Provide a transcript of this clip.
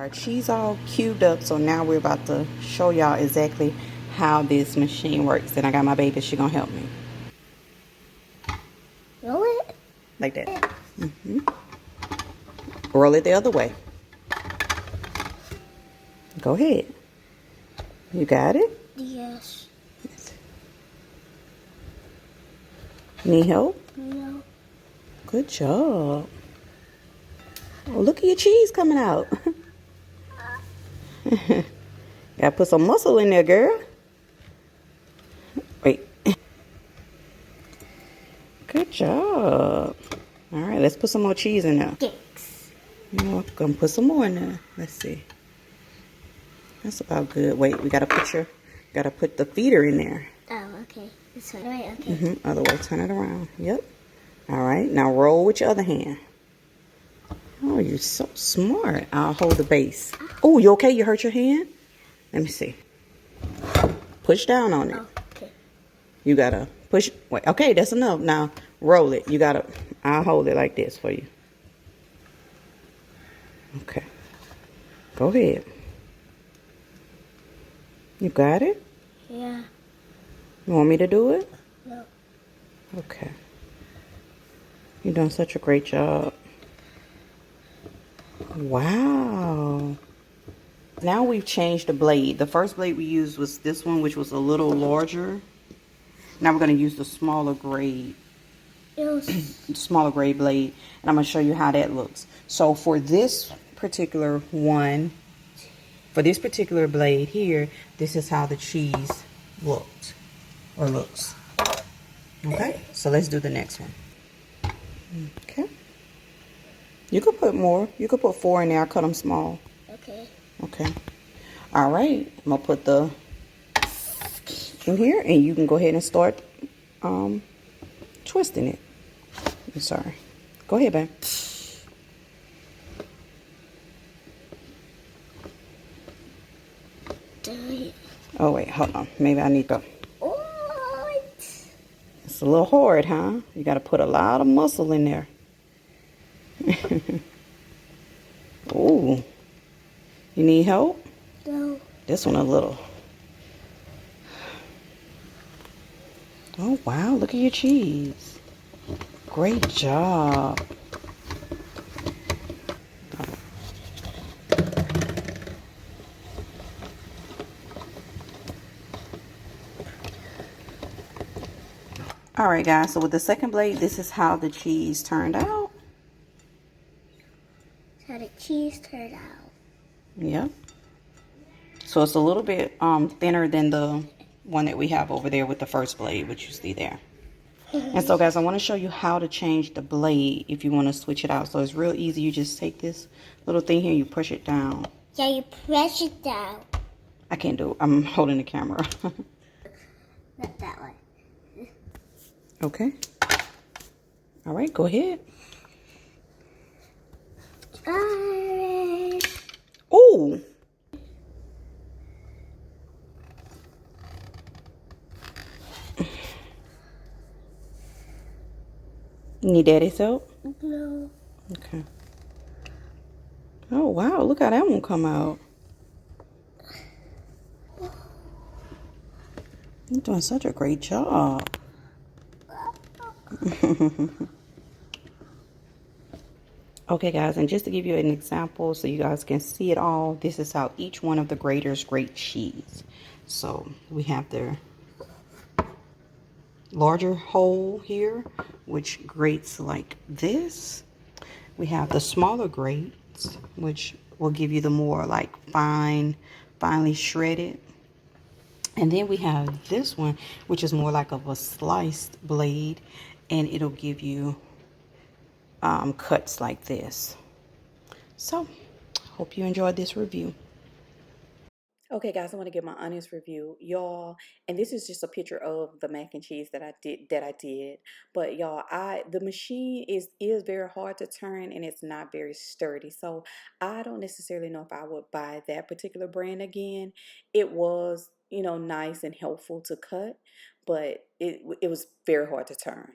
Our cheese all cubed up, so now we're about to show y'all exactly how this machine works. And I got my baby, she gonna help me. Roll it? Like that. Roll it the other way. Go ahead. You got it? Yes. Need help? No. Good job. Oh, look at your cheese coming out. Gotta put some muscle in there, girl. Wait. Good job. All right, let's put some more cheese in there. Thanks. You're welcome. Put some more in there. Let's see. That's about good. Wait, we gotta put the feeder in there. Oh, okay. This one, right? Okay. Other way, turn it around. Yep. All right, now roll with your other hand. Oh, you're so smart. I'll hold the base. Oh, you okay? You hurt your hand? Let me see. Push down on it. Oh, okay. You gotta push. Wait, okay, that's enough. Now roll it. You gotta. I'll hold it like this for you. Okay. Go ahead. You got it? Yeah. You want me to do it? No. Okay. You're doing such a great job. Wow. Now we've changed the blade. The first blade we used was this one, which was a little larger. Now we're going to use the smaller grade. Smaller grade blade. And I'm going to show you how that looks. So for this particular one, for this particular blade here, this is how the cheese looked. Or looks. Okay, so let's do the next one. Okay. You could put more. You could put 4 in there. I cut them small. Okay. Okay. All right. I'm going to put the in here, and you can go ahead and start twisting it. I'm sorry. Go ahead, babe. Oh, wait. Hold on. Maybe I need to... It's a little hard, huh? You got to put a lot of muscle in there. Ooh. You need help? No. This one a little. Oh, wow. Look at your cheese. Great job. All right, guys. So with the second blade, this is how the cheese turned out. How the cheese turned out. Yep. So it's a little bit thinner than the one that we have over there with the first blade, which you see there. And so, guys, I want to show you how to change the blade if you want to switch it out. So it's real easy. You just take this little thing here, you push it down. Yeah, you press it down. I can't do it. I'm holding the camera. Not that one. Okay. All right, go ahead. Ooh. Need daddy's help? No. Okay. Oh, wow. Look how that one come out. You're doing such a great job. Okay, guys, and just to give you an example so you guys can see it all, this is how each one of the graters grate cheese. So we have the larger hole here, which grates like this. We have the smaller grates, which will give you the more like finely shredded. And then we have this one, which is more like of a sliced blade, and it'll give you cuts like this. So, hope you enjoyed this review. Okay, guys, I want to give my honest review, y'all. And this is just a picture of the mac and cheese that I did. But y'all, the machine is very hard to turn, and it's not very sturdy. So I don't necessarily know if I would buy that particular brand again. It was, nice and helpful to cut, but it was very hard to turn.